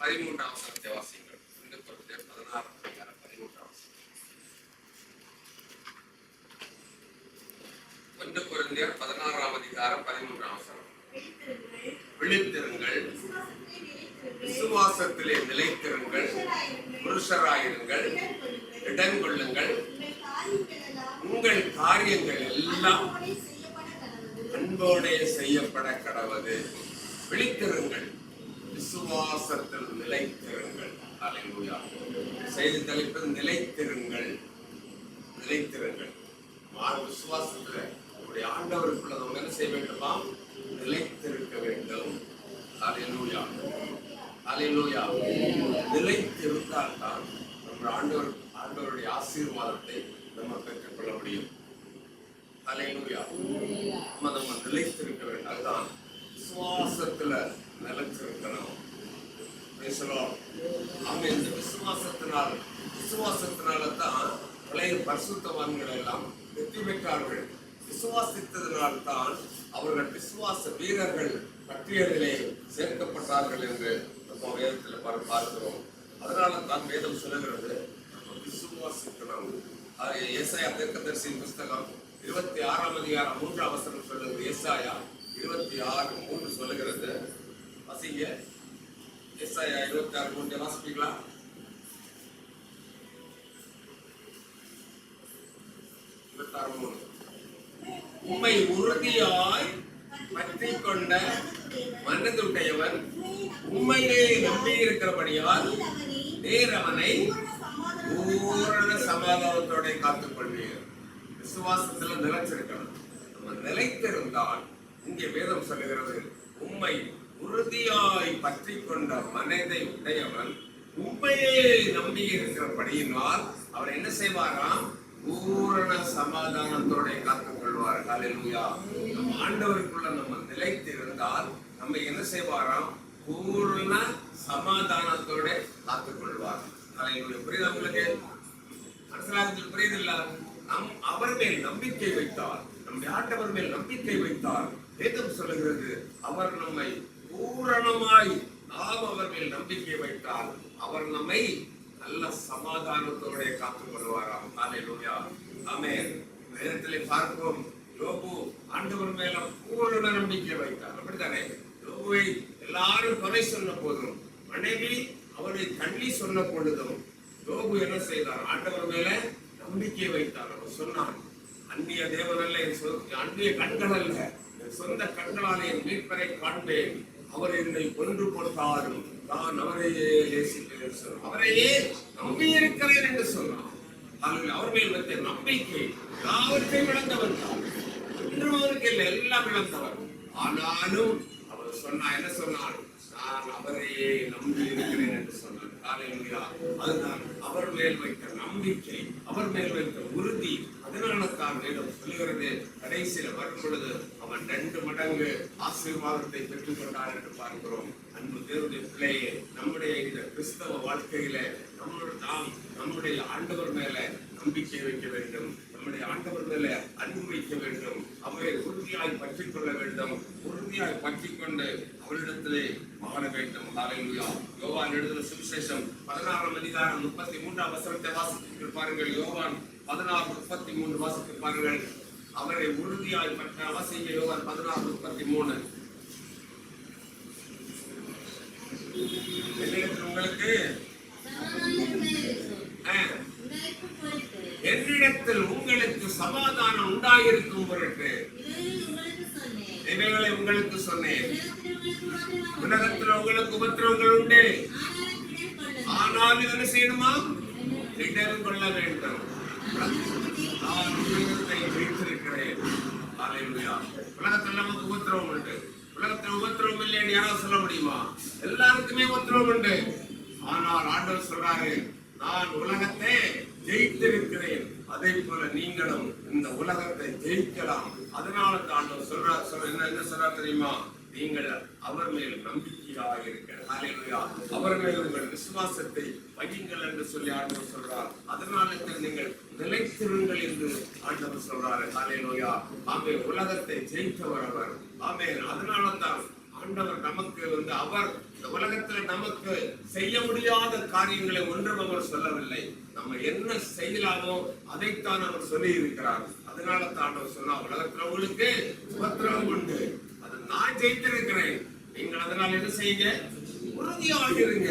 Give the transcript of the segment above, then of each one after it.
13ஆம் வசனத்தை வாசியுங்கள். 2 கொரிந்தியர் 16ஆம் அதிகாரம் 13ஆம் வசனம். 1 கொரிந்தியர் 16ஆம் அதிகாரம் 13ஆம் வசனம். விழித்திருங்கள், விசுவாசத்திலே நிலைத்திருங்கள், புருஷராயிருங்கள், இடங்கொள்ளுங்கள், உங்கள் காரியங்கள் எல்லாம் அன்போடே செய்யப்பட கடவது. விழித்திருங்கள், விசுவாசத்தில் நிலைத்திருங்கள். அல்லேலூயா. செய்தி தலைப்பு நிலைத்திருங்கள். நிலைத்திருங்கள். விசுவாசத்துல நம்முடைய ஆண்டவருக்குள்ள நம்ம என்ன செய்ய வேண்டுமா? நிலைத்திருக்க வேண்டும். அல்லேலூயா. அல்லேலூயா. நிலைத்திருந்தால் தான் நம்ம ஆண்டவருடைய ஆசீர்வாதத்தை நம்ம பெற்றுக்கொள்ள முடியும். அல்லேலூயா. நம்ம நிலைத்திருக்க வேண்டும். அதுதான் விசுவாசத்துல நிலைத்திருக்கணும். இந்த விசுவாசத்தினால தான் பழைய பரிசுத்தவான்கள் எல்லாம் வெற்றி பெற்றார்கள். விசுவாசித்ததனால் தான் அவர்கள் விசுவாச வீரர்கள் பட்டியலிலே சேர்க்கப்பட்டார்கள் என்று நம்ம வேதத்தில் பார்க்கிறோம். அதனால தான் வேதம் சொல்லுகிறது நம்ம விசுவாசிக்கணும். ஏசாயா தீர்க்கதரிசியின் புஸ்தகம் 26ஆம் அதிகாரம் 3ஆம் வசனம் சொல்லுகிறது. ஏசாயா 26:3 சொல்லுகிறது. வாசிங்க. ஏசாயா 26:3 வாசிப்பீங்களா? உம்மை உறுதியாய் பற்றி கொண்ட மனதுடையவன் உண்மையிலே நம்பி இருக்கிறபடியால் நீர் அவனை பூரண சமாதானத்தோட காத்துக் கொள்வீர். விசுவாசத்துல நிலைச்சிருக்கணும். நம்ம நிலைத்திருந்தால் இங்கே வேதம் சொல்லுகிறது, உம்மை உறுதியாய் பற்றி கொண்ட மனதை உடையவன் உண்மையே நம்பி இருக்கிறபடியினால் அவர் என்ன செய்வாராம்? பூரண சமாதானத்தோட காத்துக் கொள்வார். அல்லேலூயா. நம்ம ஆண்டவருக்குள்ள நம்ம நிலைத்திருந்தால் நம்ம என்ன செய்வாராம்? பூரண சமாதானத்தோட காத்துக் கொள்வார். அல்லேலூயா. புரியுது உங்களுக்கு? மனசிலாகத்தில் புரியுதில்ல? அவர் மேல் நம்பிக்கை வைத்தார், நம்முடைய ஆண்டவர் மேல் நம்பிக்கை வைத்தார். வேதம் சொல்லுகிறது, அவர் நம்மை பூரணமாய் நாம் அவர் மேல் நம்பிக்கை வைத்தால் அவர் நம்மை நல்ல சமாதானத்தோட காத்துக் கொள்வாராம். அல்லேலூயா. ஆமென். வேதத்திலே பார்க்கிறோம், யோபு ஆண்டவர் மேல பூரண நம்பிக்கை வைத்தார். அப்படித்தானே? யோபுவை எல்லாரும் கொலை சொன்ன போதும், மனைவி அவரை தள்ளி சொன்ன பொழுதும் யோபு என்ன செய்தார்? ஆண்டவர் மேல நம்பிக்கை வைத்தார். அவர் சொன்னார், அந்நிய தேவன் அல்ல, அந்நிய கண்கள் அல்ல, என் சொந்த கண்களால் என் மீட்பரை காண்பேன். அவர் என்னை கொன்று போட்டாலும் நான் அவரையே நேசிக்கிறேன் சொன்னார். அவரையே நம்பி இருக்கிறேன் என்று சொன்னார். அவர் மேல் வைத்த நம்பிக்கை எல்லாவற்றையும் இழந்தவர் தான். இன்றும் அவருக்கு இல்லை, எல்லாம் இழந்தவர். ஆனாலும் அவர் சொன்னார், என்ன சொன்னார்? நான் அவரையே நம்பி இருக்கிறேன் என்று சொன்னார். அதுதான் அவர் மேல் வைத்த நம்பிக்கை, அவர் மேல் வைத்த உறுதி. அதனால தான் வேதம் சொல்லுகிறது, கடைசியில வரும் பொழுது அவன் 2 மடங்கு ஆசீர்வாதத்தை பெற்றுக் கொண்டார் என்று பார்க்கிறோம். அன்பு தேவனுடைய பிள்ளையே, நம்முடைய இந்த கிறிஸ்தவ வாழ்க்கையில நம்முடைய ஆண்டவர் மேல நம்பிக்கை வைக்க வேண்டும். நம்முடைய ஆண்டவர் மேல அன்பு வைக்க வேண்டும். அவரை உறுதியாய் பற்றிக் கொள்ள வேண்டும். உறுதியாய் பற்றிக் கொண்டு அவரிடத்திலே வாழ வேண்டும். ஹல்லேலூயா. யோவான் எழுதின சுவிசேஷம் 16ஆம் அதிகாரம் 33ஆம் வசனத்தை வாசித்து பாருங்கள். யோவான் 16:33 வாசித்து பாருங்கள். அவரை உறுதியாய் பற்ற அவசியம். யோவான் 16:33. உங்களுக்கு என்னிடத்தில் உங்களுக்கு சமாதானம் உண்டாயிருக்கும் பொருட்டு இவைகளை உங்களுக்கு சொன்னேன். உலகத்தில் உங்களுக்கு உபத்திரவங்கள் உண்டு, ஆனால் என்ன செய்யணுமா? இடர் கொள்ள வேண்டும். நான் உலகத்தை வைத்திருக்கிறேன். அல்லேலூயா. உலகத்தில் நமக்கு உபத்திரவம் உண்டு. உலகத்தில் உபத்திரவம் இல்லைன்னு யாராவது சொல்ல முடியுமா? எல்லாருக்குமே உபத்திரவம் உண்டு. ஆனால் ஆண்டவர் சொல்றாரு, நான் உலகத்தை ஜெயித்திருக்கிறேன், அதே போல நீங்களும் இந்த உலகத்தை ஜெயிக்கலாம். அதனால தான் ஆண்டவர் சொல்றார். என்ன சொல்றார் தெரியுமா? நீங்கள் அவர் மேல் நம்பிக்கையாக இருக்கிற, அவர் மேல் உங்கள் விசுவாசத்தை வையுங்கள் என்று சொல்லி ஆண்டவர் சொல்றார். அதனால நீங்கள் நிலைத்திருங்கள் என்று ஆண்டவர் சொல்றாரு. ஹல்லேலூயா. ஆமென். உலகத்தை ஜெயித்தவர் அவர். ஆமென். அதனால தான் ஆண்டவர் நமக்கு அவர் இந்த உலகத்துல நமக்கு செய்ய முடியாத காரியங்களை ஒன்றும் அவர் சொல்லவில்லை. நம்ம என்ன செய்யலாமோ அதைத்தான் அவர் சொல்லி இருக்கிறார். அதனால தான் அவர் சொன்னா, உலகத்துல உங்களுக்கு உபத்திரவம் உண்டு, அது நான் ஜெயித்திருக்கிறேன், நீங்கள் அதனால் என்ன செய்யுங்க, உறுதியாக இருங்க.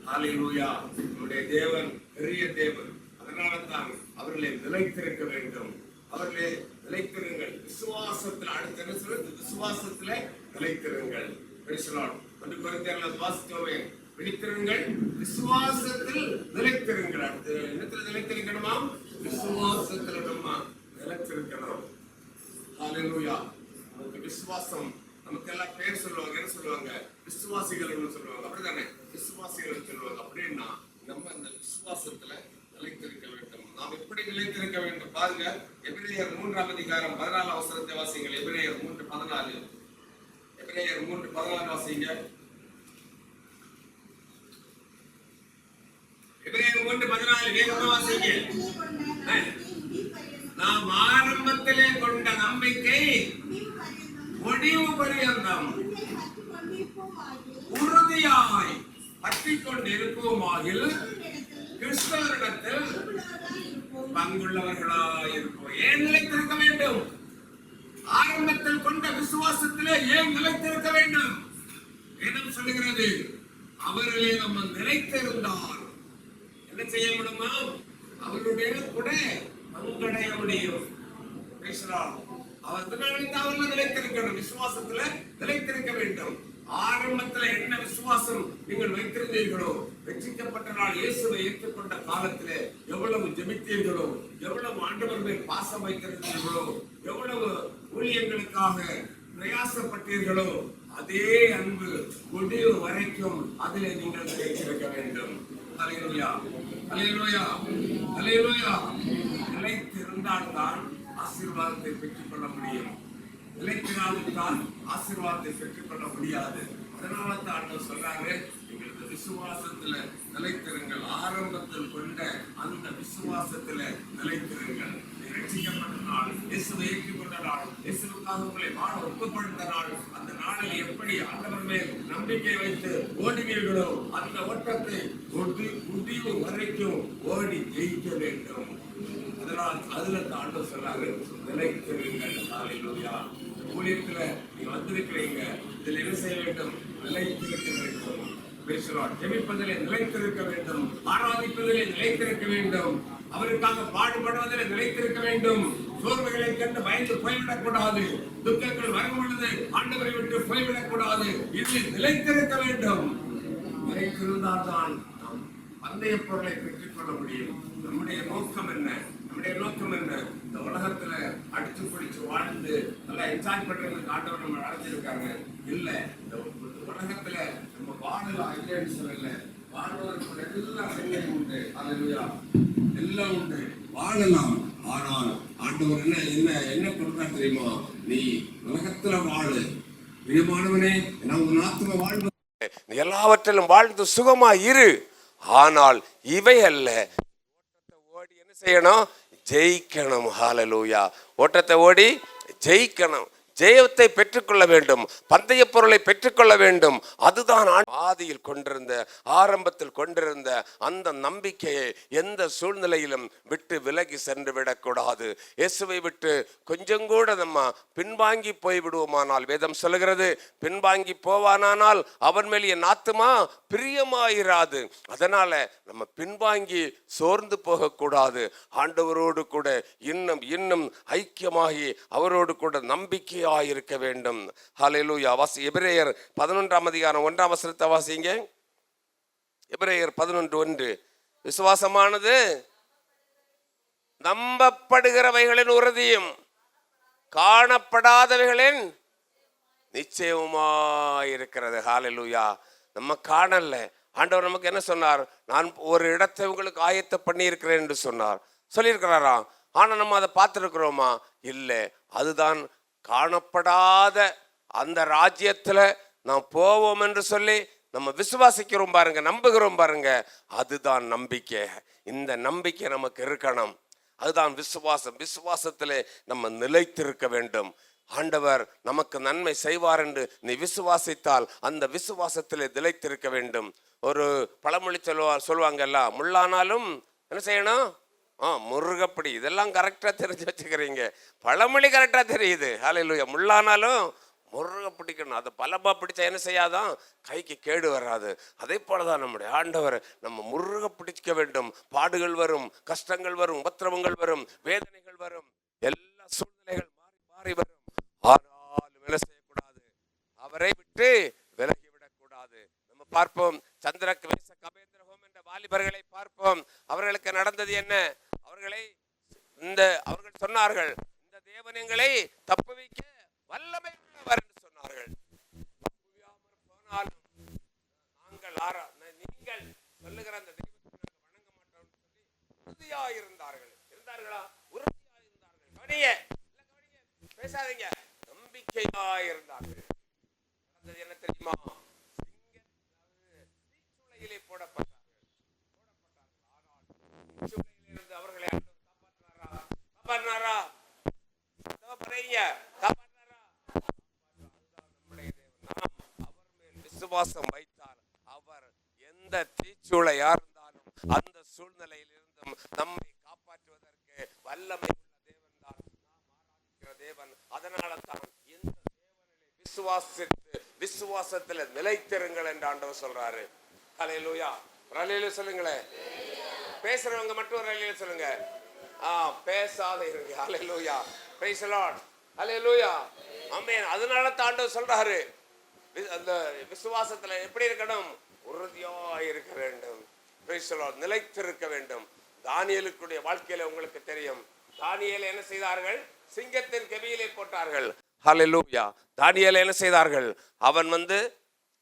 ஹல்லேலூயா. நம்முடைய தேவன் பெரிய தேவன். அதனால தான் அவர்களை நிலைத்திருக்க வேண்டும். அவர்களே நிலைத்திருங்கள். விசுவாசத்தில் அடுத்த என்ன சொல்றது, விசுவாசத்துல நிலைத்திருங்கள். ஒன்று கொரிந்தியர்ல வாசித்தோமே, விழித்திருங்கள், விசுவாசத்தில் நிலைத்திருங்கள். அடுத்து என்னத்துல நிலைத்திருக்கணுமா, விசுவாசத்துல நம்ம நிலைத்திருக்கணும். ஹல்லேலூயா. நமக்கு விசுவாசம், நமக்கு எல்லாம் பேர் சொல்லுவாங்க, என்ன சொல்லுவாங்க, விசுவாசிகள் சொல்லுவாங்க, அப்படித்தானே, விசுவாசிகள் சொல்லுவாங்க. அப்படின்னா நம்ம அந்த விசுவாசத்துல நிலைத்திருக்க வேண்டும். நாம் எப்படி நிலைத்திருக்க வேண்டும் பாருங்க. எபிரேயர் 3ஆம் அதிகாரம் 14ஆம் வசனத்தை வாசிங்கள். எபிரேயர் 3:14. எபிரேயர் 3:14 வாசிங்க. எபிரேயர் 3:14 வேகமா வாசிங்க. நாம் ஆரம்பத்திலே கொண்ட நம்பிக்கை முடிவு பரியந்தம் உறுதியாய் பற்றிக் கொண்டிருப்போமாகில் கிறிஸ்தவரிடத்தில் பங்குள்ளவர்களாயிருப்போம். ஏன் நிலைத்திருக்க வேண்டும்? ஆரம்பத்தில் கொண்ட விசுவாசத்திலே ஏன் நிலைத்திருக்க வேண்டும்? வேதம் சொல்லுகிறது, அவர்களே நம்ம நிலைத்திருந்தால் என்ன செய்ய முடியுமா, அவருடைய கூட பங்கடைய முடியும். அவர்கள் நிலைத்திருக்கணும், விசுவாசத்துல நிலைத்திருக்க வேண்டும். ஆரம்பத்துல என்ன விசுவாசம் நீங்கள் வைத்திருந்தீர்களோ, ரட்சிக்கப்பட்ட நாள் இயேசுவை ஏற்றுக்கொண்ட காலத்திலே எவ்வளவு ஜெபித்தீர்களோ, எவ்வளவு ஆண்டவர் மேல் பாசம் வைத்திருந்தீர்களோ, எவ்வளவு ஊழியங்களுக்காக பிரயாசப்பட்டீர்களோ, அதே அன்பு முடிவு வரைக்கும் அதிலே நீங்கள் நிலைத்திருக்க வேண்டும். அல்லேலூயா, அல்லேலூயா, அல்லேலூயா. நிலைத்திருந்தால் தான் ஆசீர்வாதத்தை பெற்றுக் கொள்ள முடியும். நிலைத்திராவிட்டால் ஆசீர்வாதத்தை பெற்றுக் கொள்ள முடியாது. அதனால தான் ஆண்டவர் சொல்றாரு, எங்களுக்கு விசுவாசத்துல நிலைத்திருங்கள். ஆரம்பத்தில் கொண்ட அந்த விசுவாசத்துல நிலைத்திருங்கள். ரட்சிக்கப்பட்ட நாள், இயேசுவை ஏற்றுக்கொண்ட நாள், இயேசுவுக்காக உங்களை வாழ ஒப்புக்கொண்ட நாள், அந்த நாளில் எப்படி ஆண்டவர் மேல் நம்பிக்கை வைத்து ஓடுவீர்களோ, அந்த ஓட்டத்தை முடிவு வரைக்கும் ஓடி ஜெயிக்க வேண்டும். அதனால் அதுல ஆண்டவர் சொல்றாரு, நிலைத்திருங்கள். ஹல்லேலூயா. ஊழியத்துல நீங்க வந்திருக்கிறீங்க, இதுல என்ன செய்ய வேண்டும், நிலைத்திருக்க வேண்டும். ஜெபிப்பதிலே நிலைத்திருக்க வேண்டும், ஆராதிப்பதிலே நிலைத்திருக்க வேண்டும், அவருக்காக பாடுபடுவதில் நிலைத்திருக்க வேண்டும். சோர்வுகளை கண்டு பயந்து போய்விடக் கூடாது. துக்கங்கள் வரும் பொழுது ஆண்டவரை விட்டு போய்விடக் கூடாது. இது நிலைத்திருக்க வேண்டும். நிலைத்திருந்தால்தான் நாம் பந்தய பொருளை பெற்றுக் கொள்ள முடியும். நம்முடைய நோக்கம் என்ன, நம்முடைய நோக்கம் என்ன? இந்த உலகத்துல அடிச்சு பிடிச்சு வாழ்ந்து நல்லா என்ஜாய் பண்றதுக்கு ஆண்டவர் நம்ம அழைச்சிருக்காங்க இல்ல. இந்த உலகத்துல நம்ம வாழலாம் இல்லைன்னு சொல்லல, வாழ்வதற்கு எல்லாம் சங்கதி உண்டு. அல்லேலூயா, எல்லாம் உண்டு, வாழலாம். ஆனால் ஆண்டவர் என்ன என்ன என்ன கொடுத்தா தெரியுமா, நீ உலகத்துல வாழு பிரியமானவனே, உன் ஆத்தும வாழ்வு எல்லாவற்றிலும் வாழ்ந்து சுகமா இரு. ஆனால் இவை அல்ல, ஓடி என்ன செய்யணும், ஜெயிக்கணும். ஹல்லேலூயா. ஓட்டத்தை ஓடி ஜெயிக்கணும், ஜெயத்தை பெற்றுக்கொள்ள வேண்டும், பந்தய பொருளை பெற்றுக்கொள்ள வேண்டும். அதுதான் ஆதியில் கொண்டிருந்த, ஆரம்பத்தில் கொண்டிருந்த அந்த நம்பிக்கையை எந்த சூழ்நிலையிலும் விட்டு விலகி சென்று விடக்கூடாது. இயேசுவை விட்டு கொஞ்சம் கூட நம்ம பின்வாங்கி போய் விடுவோமானால், வேதம் சொல்லுகிறது, பின்வாங்கி போவானால் அவன் மேல் என் ஆத்துமா பிரியமாயிராது. அதனால நம்ம பின்வாங்கி சோர்ந்து போகக்கூடாது. ஆண்டவரோடு கூட இன்னும் இன்னும் ஐக்கியமாகி அவரோடு கூட நம்பிக்கை இருக்க வேண்டும். ஹல்லேலூயா. எபிரேயர் 11ஆம் அதிகாரம் 1ஆம் வசனத்தை வாசிங்க. எபிரேயர் 11:1. விசுவாசமானது நம்பப்படுகிறவைகளின் உறுதியும் காணப்படாதவைகளின் நிச்சயமாயிருக்கிறது. ஹல்லேலூயா. நம்ம காணல, ஆண்டவர் நமக்கு என்ன சொன்னார், நான் ஒரு இடத்தை உங்களுக்கு ஆயத்த பண்ணி இருக்கிறேன் என்று சொன்னார், சொல்லியிருக்கிறாரா? ஆனா நம்ம அதை பார்த்துருக்கிறோமா? இல்லை. அதுதான் காணப்படாத அந்த ராஜ்யத்துல நாம் போவோம் என்று சொல்லி நம்ம விசுவாசிக்கிறோம் பாருங்க, நம்புகிறோம் பாருங்க, அதுதான் நம்பிக்கை. இந்த நம்பிக்கை நமக்கு இருக்கணும். அதுதான் விசுவாசம். விசுவாசத்திலே நம்ம நிலைத்திருக்க வேண்டும். ஆண்டவர் நமக்கு நன்மை செய்வார் என்று நீ விசுவாசித்தால் அந்த விசுவாசத்திலே திளைத்திருக்க வேண்டும். ஒரு பழமொழி சொல்லுவாங்கல்ல, முள்ளானாலும் என்ன செய்யணும்? முருகப்படி. இதெல்லாம் கரெக்டா தெரிஞ்சு வச்சுக்கிறீங்க. பழமொழி கரெக்டா தெரியுது. ஹல்லேலூயா. முள்ளானாலும் முருக பிடிக்கணும். அதை பலமா பிடிச்சா என்ன செய்யாதான்? கைக்கு கேடு வராது. அதே போலதான் நம்முடைய ஆண்டவர் நம்ம முருக பிடிக்க வேண்டும். பாடுகள் வரும், கஷ்டங்கள் வரும், உபத்திரவங்கள் வரும், வேதனைகள் வரும், எல்லா சூழ்நிலைகள் மாறி மாறி வரும். ஆனாலும் என்ன செய்யக்கூடாது? அவரை விட்டு விலகிவிடக் கூடாது. நம்ம பார்ப்போம், சந்திரக் வேச கபேந்திர ஹோம் என்ற வாலிபர்களை பார்ப்போம். அவர்களுக்கு நடந்தது என்ன? அவர்கள் சொன்னார்கள், இந்த தேவன் எங்களை தப்புவிக்க வல்லமை உள்ளவர் என்று சொன்னார்கள். போனாலும் நீங்கள் சொல்லுகிற அந்த தெய்வத்தை வணங்க மாட்டோம் சொல்லி உறுதியாயிருந்தார்கள். இருந்தார்களா? உறுதியாயிருந்தார்கள். பேசாதீங்க, நம்பிக்கையாயிருந்தார்கள். என்ன தெரியுமா? தீச்சுளையிலே போடப்பட்டார்கள். ஆனால் அவர்களை காப்பாற்றினாரா? விசுவாசம் வைத்தார். அவர் எந்த தீச்சூளையா இருந்தாலும் அந்த சூழ்நிலையில் இருந்தும் நம்மை காப்பாற்றுவதற்கு வல்லமை உள்ள தேவன் தான் நாம் ஆராதிக்கிற தேவன். அதனால தான் இந்த தேவனிலே விசுவாசித்து விசுவாசத்துல நிலைத்திருங்கள் என்று ஆண்டவர் சொல்றாரு. ஹல்லேலூயா. ஹல்லேலூயா சொல்லுங்களேன். பேசுறவங்க மட்டும் ஒரு ஹல்லேலூயா சொல்லுங்க. பேசாத இருங்க. Hallelujah. Praise the Lord. Hallelujah. Amen. அதனால தான் ஆண்டவர் சொல்றாரு, அந்த விசுவாசத்துல எப்படி இருக்கணும்? உறுதியா இருக்க வேண்டும். Praise the Lord. நிலைத்திருக்க வேண்டும். தானியேலுடைய வாழ்க்கையில உங்களுக்கு தெரியும், தானியேலை என்ன செய்தார்கள்? சிங்கத்தின் கெபியிலே போட்டார்கள். ஹல்லேலூயா. தானியேலை என்ன செய்தார்கள்? அவன்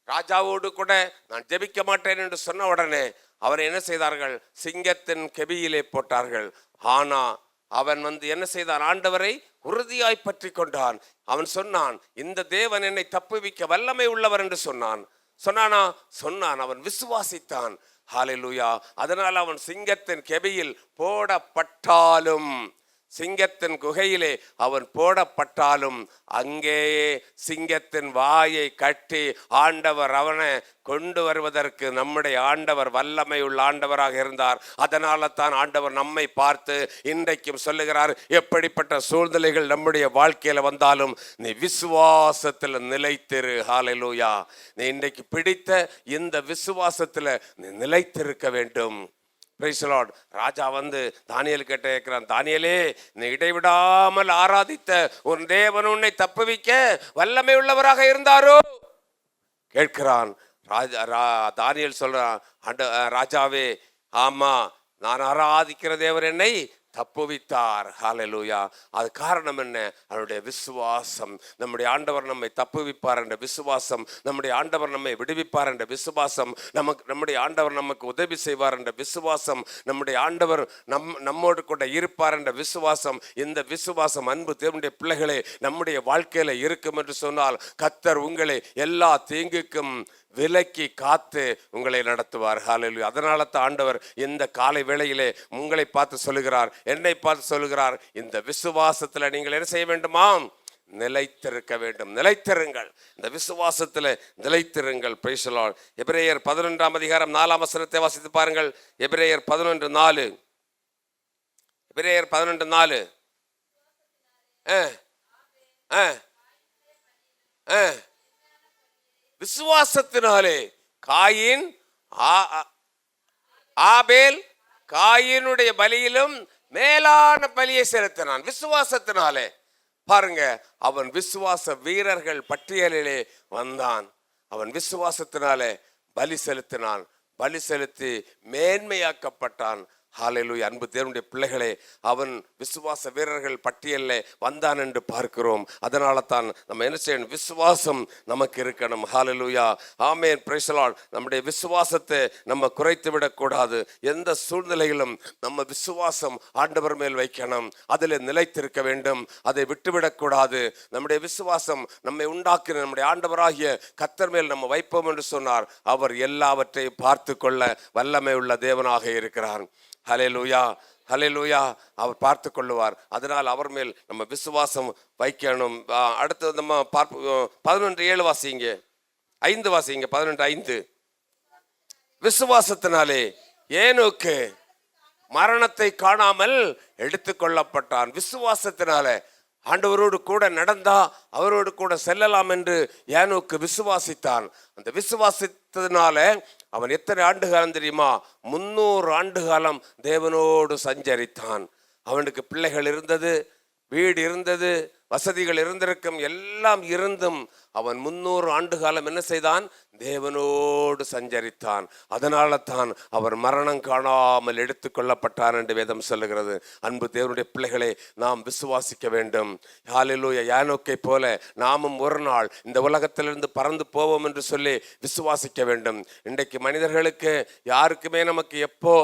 ராஜாவோடு கூட நான் ஜெபிக்க மாட்டேன் என்று சொன்ன உடனே அவரை என்ன செய்தார்கள்? சிங்கத்தின் கெபியிலே போட்டார்கள். ஆனா அவன் என்ன செய்தான்? ஆண்டவரை உறுதியாய் பற்றி கொண்டான். அவன் சொன்னான், இந்த தேவன் என்னை தப்புவிக்க வல்லமை உள்ளவர் என்று சொன்னான். அவன் விசுவாசித்தான். ஹல்லேலூயா. அதனால் அவன் சிங்கத்தின் கெபியில் போடப்பட்டாலும், சிங்கத்தின் குகையிலே அவன் போடப்பட்டாலும் அங்கேயே சிங்கத்தின் வாயை கட்டி ஆண்டவர் அவனை கொண்டு வருவதற்கு நம்முடைய ஆண்டவர் வல்லமை உள்ள ஆண்டவராக இருந்தார். அதனால தான் ஆண்டவர் நம்மை பார்த்து இன்றைக்கும் சொல்லுகிறார், எப்படிப்பட்ட சூழ்நிலைகள் நம்முடைய வாழ்க்கையில வந்தாலும் நீ விசுவாசத்துல நிலைத்திரு. ஹல்லேலூயா. நீ இன்றைக்கு பிடித்த இந்த விசுவாசத்துல நீ நிலைத்திருக்க வேண்டும். Praise the Lord. ராஜா தானியேல் கிட்ட கேட்கிறான், தானியேலே, நீ இடைவிடாமல் ஆராதித்த உன் தேவன் உன்னை தப்புவிக்க வல்லமை உள்ளவராக இருந்தாரோ கேட்கிறான். தானியேல் சொல்றான், ராஜாவே, ஆமா, நான் ஆராதிக்கிற தேவர் என்னை தப்புவித்தார். ஹல்லேலூயா. அது காரணம் என்ன? அவருடைய விசுவாசம். நம்முடைய ஆண்டவர் நம்மை தப்புவிப்பார் என்ற விசுவாசம், நம்முடைய ஆண்டவர் நம்மை விடுவிப்பார் என்ற விசுவாசம், நம்முடைய ஆண்டவர் நமக்கு உதவி செய்வார் என்ற விசுவாசம், நம்முடைய ஆண்டவர் நம்மோடு கூட இருப்பார் என்ற விசுவாசம். இந்த விசுவாசம் அன்பு தேவனுடைய பிள்ளைகளே நம்முடைய வாழ்க்கையில இருக்கும் என்று சொன்னால் கர்த்தர் உங்களை எல்லா தீங்குக்கும் விலக்கி காத்து உங்களை நடத்துவார். ஹல்லேலூயா. அதனால தான் ஆண்டவர் இந்த காலை வேளையிலே உங்களை பார்த்து சொல்லுகிறார், என்னை பார்த்து சொல்லுகிறார், இந்த விசுவாசத்துல நீங்கள் என்ன செய்ய வேண்டுமாம்? நிலைத்திருக்க வேண்டும். நிலைத்திருங்கள். இந்த விசுவாசத்துல நிலைத்திருங்கள். Praise the Lord. எபிரேயர் 11ஆம் அதிகாரம் 4ஆம் வசனத்தை வாசித்து பாருங்கள். எபிரேயர் 11:4. எபிரேயர் 11:4. விசுவாசத்தினாலே காயின் ஆபேல் காயினுடைய பலியிலும் மேலான பலியை செலுத்தினான். விசுவாசத்தினாலே. பாருங்க, அவன் விசுவாச வீரர்கள் பட்டியலிலே வந்தான். அவன் விசுவாசத்தினாலே பலி செலுத்தினான். பலி செலுத்தி மேன்மையாக்கப்பட்டான். ஹல்லேலூயா. அன்பு தேவனுடைய பிள்ளைகளே, அவன் விசுவாச வீரர்கள் பட்டியலில் வந்தான் என்று பார்க்கிறோம். அதனால தான் நம்ம என்ன செய்யணும்? விசுவாசம் நமக்கு இருக்கணும். Hallelujah. Amen. Praise the Lord. நம்முடைய விசுவாசத்தை நம்ம குறைத்து விடக்கூடாது. எந்த சூழ்நிலையிலும் நம்ம விசுவாசம் ஆண்டவர் மேல் வைக்கணும். அதில் நிலைத்திருக்க வேண்டும். அதை விட்டுவிடக்கூடாது. நம்முடைய விசுவாசம் நம்மை உண்டாக்கின நம்முடைய ஆண்டவராகிய கர்த்தர் மேல் நம்ம வைப்போம் என்று சொன்னார். அவர் எல்லாவற்றையும் பார்த்து கொள்ள வல்லமை உள்ள தேவனாக இருக்கிறார். ஹல்லேலூயா. ஹல்லேலூயா. அவர் பார்த்து கொள்ளுவார். அதனால் அவர் மேல் நம்ம விசுவாசம் வைக்கணும். அடுத்து நம்ம 11:7 வாசிங்க, 5 வாசிங்க. 11:5. விசுவாசத்தினாலே ஏனோக்கு மரணத்தை காணாமல் எடுத்துக்கொள்ளப்பட்டான். விசுவாசத்தினால ஆண்டவரோடு கூட நடந்தா அவரோடு கூட செல்லலாம் என்று ஏனோக்கு விசுவாசித்தான். அந்த விசுவாசத்தினால அவன் எத்தனை ஆண்டு காலம் தெரியுமா? 300 ஆண்டு காலம் தேவனோடு சஞ்சரித்தான். அவனுக்கு பிள்ளைகள் இருந்தது, வீடு இருந்தது, வசதிகள் இருந்திருக்கும், எல்லாம் இருந்தும் அவன் 300 ஆண்டு காலம் என்ன செய்தான்? தேவனோடு சஞ்சரித்தான். அதனால தான் அவர் மரணம் காணாமல் எடுத்துக்கொள்ளப்பட்டார் என்று வேதம் சொல்லுகிறது. அன்பு தேவனுடைய பிள்ளைகளை நாம் விசுவாசிக்க வேண்டும். ஹல்லேலூயா. யானோக்கை போல நாமும் ஒரு நாள் இந்த உலகத்திலிருந்து பறந்து போவோம் என்று சொல்லி விசுவாசிக்க வேண்டும். இன்றைக்கு மனிதர்களுக்கு யாருக்குமே நமக்கு எப்போ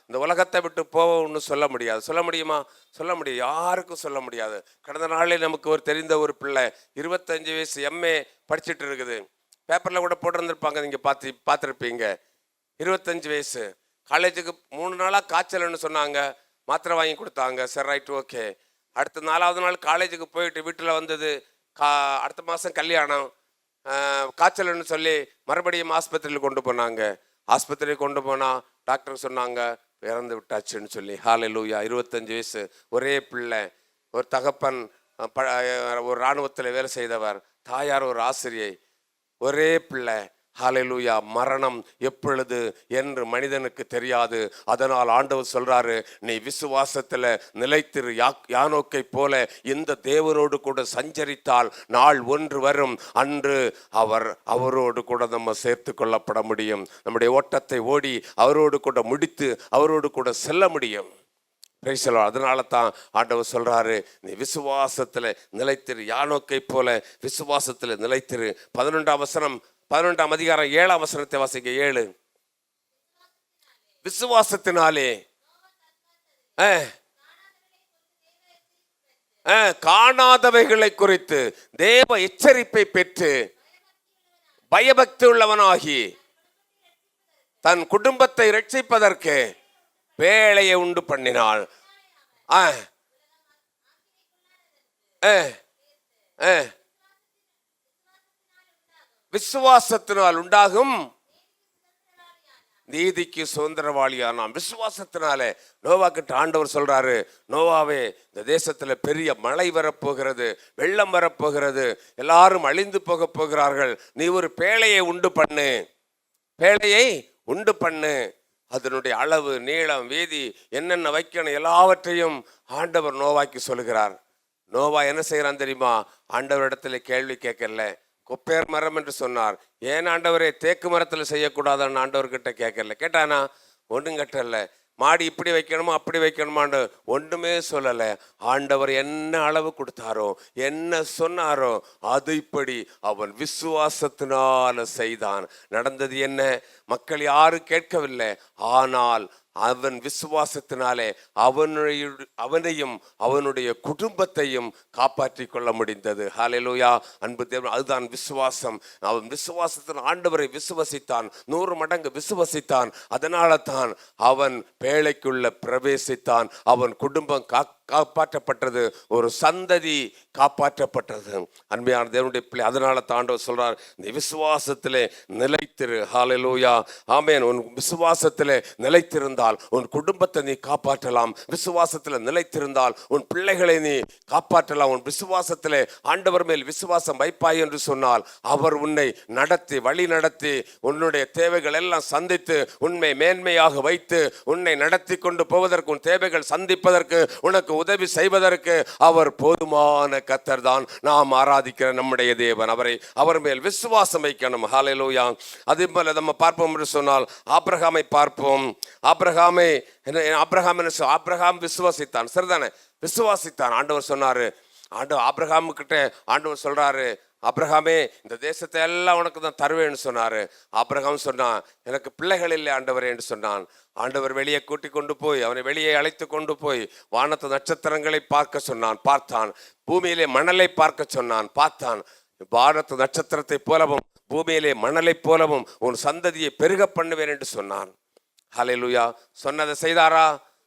இந்த உலகத்தை விட்டு போவோம்னு சொல்ல முடியாது. சொல்ல முடியுமா? சொல்ல முடியாது. யாருக்கும் சொல்ல முடியாது. கடந்த நாளில் நமக்கு தெரிந்த ஒரு பிள்ளை 25 வயசு MA படிச்சுட்டு இருக்குது. பேப்பர்ல கூட போட்டிருந்திருப்பாங்க, நீங்க பார்த்துருப்பீங்க. 25 வயசு, காலேஜுக்கு 3 நாளா காய்ச்சல்னு சொன்னாங்க, மாத்திரை வாங்கி கொடுத்தாங்க. சரி, ரைட், ஓகே. அடுத்த 4வது நாள் காலேஜுக்கு போயிட்டு வீட்டில் வந்தது, அடுத்த மாதம் கல்யாணம், காய்ச்சல்னு சொல்லி மறுபடியும் ஆஸ்பத்திரியில் கொண்டு போனாங்க. ஆஸ்பத்திரியில் கொண்டு போனா டாக்டர் சொன்னாங்க இறந்து விட்டாச்சுன்னு சொல்லி. ஹல்லேலூயா. 25 வயசு, ஒரே பிள்ளை, ஒரு தகப்பன் ஒரு இராணுவத்தில் வேலை செய்தவர், தாயார் ஒரு ஆசிரியை, ஒரே பிள்ளை. ஹல்லேலூயா. மரணம் எப்பொழுது என்று மனிதனுக்கு தெரியாது. அதனால் ஆண்டவர் சொல்றாரு, நீ விசுவாசத்துல நிலைத்திரு. யானோக்கை போல இந்த தேவனோடு கூட சஞ்சரித்தால் நாள் ஒன்று வரும், அன்று அவரோடு கூட நம்ம சேர்த்து கொள்ளப்பட முடியும். நம்முடைய ஓட்டத்தை ஓடி அவரோடு கூட முடித்து அவரோடு கூட செல்ல முடியும். அதனால தான் ஆண்டவர் சொல்றாரு, நீ விசுவாசத்துல நிலைத்திரு. யானோக்கை போல விசுவாசத்துல நிலைத்திரு. 11ஆம் அதிகாரம் 7ஆம் வசனத்தை வாசிக்க. 7. விசுவாசத்தினாலே காணாதவைகளை குறித்து தேவ எச்சரிப்பை பெற்று பயபக்தி உள்ளவனாகி தன் குடும்பத்தை ரட்சிப்பதற்கு வேலையை உண்டு பண்ணினாள். விசுவாசத்தினால் உண்டாகும் நீதிக்கு சுதந்திரவாளியானான். விசுவாசத்தினாலே நோவா கிட்ட ஆண்டவர் சொல்றாரு, நோவாவே, இந்த தேசத்துல பெரிய மழை வரப்போகிறது, வெள்ளம் வரப்போகிறது, எல்லாரும் அழிந்து போக போகிறார்கள். நீ ஒரு பேழையை உண்டு பண்ணு, பேழையை உண்டு பண்ணு. அதனுடைய அளவு, நீளம், வீதி, என்னென்ன வைக்கணும் எல்லாவற்றையும் ஆண்டவர் நோவாக்கு சொல்லுகிறார். நோவா என்ன செய்யறான் தெரியுமா? ஆண்டவரிடத்துல கேள்வி கேட்கல. கொப்பேர் மரம் என்று சொன்னார். ஏன் ஆண்டவரே தேக்கு மரத்தில் செய்யக்கூடாதான்னு ஆண்டவர்கிட்ட கேட்கல. கேட்டானா? ஒன்றும் கேட்டல. மாடி இப்படி வைக்கணுமா அப்படி வைக்கணுமான்னு ஒன்றுமே சொல்லலை. ஆண்டவர் என்ன அளவு கொடுத்தாரோ, என்ன சொன்னாரோ அதுபடி அவன் விசுவாசத்தினால செய்தான். நடந்தது என்ன? மக்கள் யாரும் கேட்கவில்லை. ஆனால் அவன் விசுவாசத்தினாலே அவனையும் அவனுடைய குடும்பத்தையும் காப்பாற்றி கொள்ள முடிந்தது. ஹல்லேலூயா. அன்பு தேவன், அதுதான் விசுவாசம். அவன் விசுவாசத்தின் ஆண்டவரை விசுவசித்தான், 100 மடங்கு விசுவசித்தான். அதனால தான் அவன் பேழைக்குள்ள பிரவேசித்தான். அவன் குடும்பம் காப்பாற்றப்பட்டது, ஒரு சந்ததி காப்பாற்றப்பட்டது. அன்மையான தேவனுடைய பிள்ளை, அதனால தாண்டவர் சொல்றார், நீ விசுவாசத்திலே நிலைத்திரு. ஹல்லேலூயா. ஆமென். உன் விசுவாசத்திலே நிலைத்திருந்தால் உன் குடும்பத்தை நீ காப்பாற்றலாம். விசுவாசத்தில் நிலைத்திருந்தால் உன் பிள்ளைகளை நீ காப்பாற்றலாம். உன் விசுவாசத்திலே ஆண்டவர் மேல் விசுவாசம் வைப்பாய் என்று சொன்னால் அவர் உன்னை நடத்தி வழி நடத்தி உன்னுடைய தேவைகள் எல்லாம் சந்தித்து உன்னை மேன்மையாக வைத்து உன்னை நடத்தி கொண்டு போவதற்கு, உன் தேவைகள் சந்திப்பதற்கு, உனக்கு உதவி செய்வதற்கு அவர் போதுமான கர்த்தர் தான். நாம் ஆராதிக்கிற நம்முடைய தேவன். அவர் மேல் விசுவாசம் வைக்கணும். ஹல்லேலூயா. அதே போல நம்ம பார்ப்போம் என்று சொன்னால் ஆபிரகாமை பார்ப்போம். ஆபிரகாம் விசுவாசித்தான். சரிதானே? விசுவாசித்தான். ஆண்டவர் சொன்னாரு, ஆபிரகாம் கிட்ட ஆண்டவர் சொல்றாரு, ஆபிரகாமே, இந்த தேசத்தை எல்லாம் உனக்கு தான் தருவேன்னு சொன்னாரு. ஆபிரகாம் சொன்னான், எனக்கு பிள்ளைகள் இல்லை ஆண்டவரே என்று சொன்னான். ஆண்டவர் வெளியே கூட்டி கொண்டு போய் அவனை வெளியே அழைத்து கொண்டு போய் வானத்து நட்சத்திரங்களை பார்க்க சொன்னான். பார்த்தான். பூமியிலே மணலை பார்க்க சொன்னான். பார்த்தான். வானத்து நட்சத்திரத்தை போலவும் பூமியிலே மணலை போலவும் உன் சந்ததியை பெருக பண்ணுவேன் என்று சொன்னான். ஹல்லேலூயா. சொன்னதை செய்தாரா?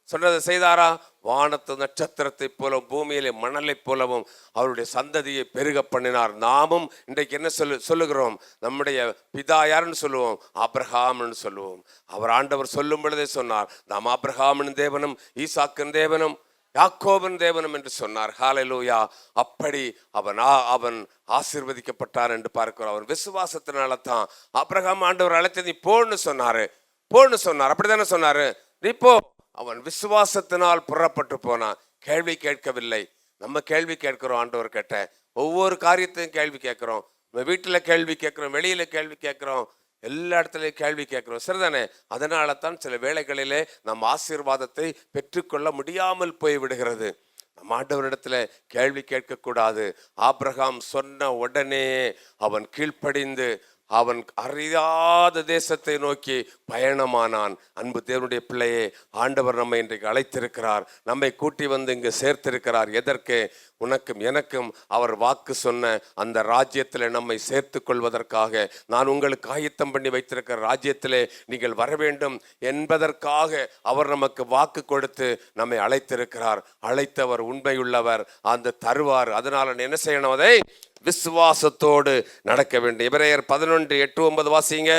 சொன்னதை செய்தாரா? வானத்து நட்சத்திரத்தை போலவும் பூமியிலே மணலை போலவும் அவருடைய சந்ததியை பெருக பண்ணினார். நாமும் இன்றைக்கு என்ன சொல்லுகிறோம்? நம்முடைய பிதா யாருன்னு சொல்லுவோம்? ஆபிரகாம்னு சொல்லுவோம். அவர் ஆண்டவர் சொல்லும் பொழுதே சொன்னார், நாம் ஆபிரகாமின் தேவனும் ஈசாக்கின் தேவனும் யாக்கோபின் தேவனும் என்று சொன்னார். ஹல்லேலூயா. அப்படி அவன் ஆசீர்வதிக்கப்பட்டார் என்று பார்க்கிறோம். அவன் விசுவாசத்தினால தான் ஆபிரகாம் ஆண்டவர் அழைத்து நீ போன்னு சொன்னாரு. அப்படித்தானே சொன்னாரு. நீ போ. அவன் விசுவாசத்தினால் புறப்பட்டு போனான். கேள்வி கேட்கவில்லை. நம்ம கேள்வி கேட்கிறோம். ஆண்டவர் கேட்ட ஒவ்வொரு காரியத்தையும் கேள்வி கேட்கிறோம். நம்ம வீட்டுல கேள்வி கேட்கிறோம், வெளியில கேள்வி கேட்கிறோம், எல்லா இடத்துலையும் கேள்வி கேட்கிறோம். சரிதானே? அதனால தான் சில வேளைகளிலே நம் ஆசீர்வாதத்தை பெற்றுக்கொள்ள முடியாமல் போய்விடுகிறது. நம்ம ஆண்டவரிடத்துல கேள்வி கேட்கக்கூடாது. ஆபிரகாம் சொன்ன உடனே அவன் கீழ்ப்படிந்து அவன் அறியாத தேசத்தை நோக்கி பயணமானான். அன்பு தேவனுடைய பிள்ளையே, ஆண்டவர் நம்மை இன்றைக்கு அழைத்திருக்கிறார். நம்மை கூட்டி வந்து இங்கு சேர்த்திருக்கிறார். எதற்கு? உனக்கும் எனக்கும் அவர் வாக்கு சொன்ன அந்த ராஜ்யத்திலே நம்மை சேர்த்து கொள்வதற்காக. நான் உங்களுக்கு ஆயத்தம் பண்ணி வைத்திருக்கிற ராஜ்யத்திலே நீங்கள் வர வேண்டும் என்பதற்காக அவர் நமக்கு வாக்கு கொடுத்து நம்மை அழைத்திருக்கிறார். அழைத்தவர் உண்மையுள்ளவர், அந்த தருவார். அதனால என்ன செய்யணும்? அதை விசுவாசத்தோடு நடக்க வேண்டும். எபிரேயர் 11:8-9 வாசிங்க.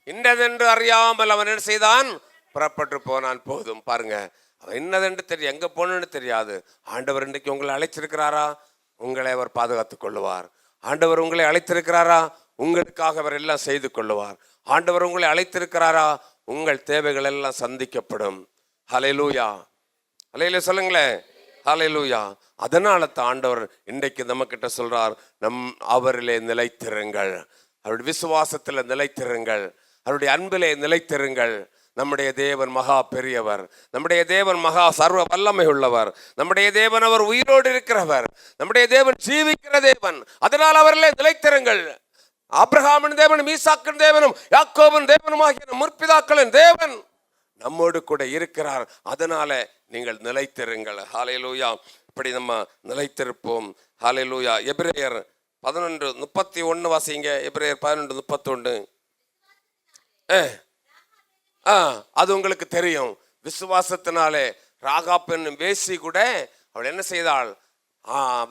இன்னதென்று அறியாமல் அவன் என்ன செய்தான்? புறப்பட்டு போனான். போதும் பாருங்க, அவன் இன்னதென்று தெரியும், எங்க போனன்னு தெரியாது. ஆண்டவர் இன்றைக்கு உங்களை அழைச்சிருக்கிறாரா? உங்களை அவர் பாதுகாத்துக் கொள்ளுவார். ஆண்டவர் உங்களை அழைத்திருக்கிறாரா? உங்களுக்காக அவர் எல்லாம் செய்து கொள்ளுவார். ஆண்டவர் உங்களை அழைத்திருக்கிறாரா? உங்கள் தேவைகள் எல்லாம் சந்திக்கப்படும். ஹல்லேலூயா. ஹல்லேலூயா சொல்லுங்களேன். ஹல்லேலூயா. அதனால தான் ஆண்டவர் இன்றைக்கு நம்ம கிட்ட சொல்றார், அவரிலே நிலைத்திருங்கள், அவருடைய விசுவாசத்துல நிலைத்திருங்கள், அவருடைய அன்பிலே நிலைத்திருங்கள். நம்முடைய தேவன் மகா பெரியவர். நம்முடைய தேவன் மகா சர்வ வல்லமை உள்ளவர். நம்முடைய தேவன் அவர் உயிரோடு இருக்கிறவர். நம்முடைய தேவன் ஜீவிக்கிற தேவன். அதனால் அவரிலே நிலைத்திருங்கள். ஆபிரகாமின் தேவனும் ஈசாக்கின் தேவனும் யாக்கோபின் தேவனும் ஆகிய முற்பிதாக்களின் தேவன் நம்மோடு கூட இருக்கிறார். அதனால நீங்கள் நிலைத்திருங்கள். ஹல்லேலூயா. இப்படி நம்ம நிலைத்திருப்போம். ஹல்லேலூயா. எபிரேயர் 11:31 வாசிங்க. எபிரேயர் 11:31. அது உங்களுக்கு தெரியும். விசுவாசத்தினாலே ராகாப் என்னும் வேசி கூட அவள் என்ன செய்தாள்?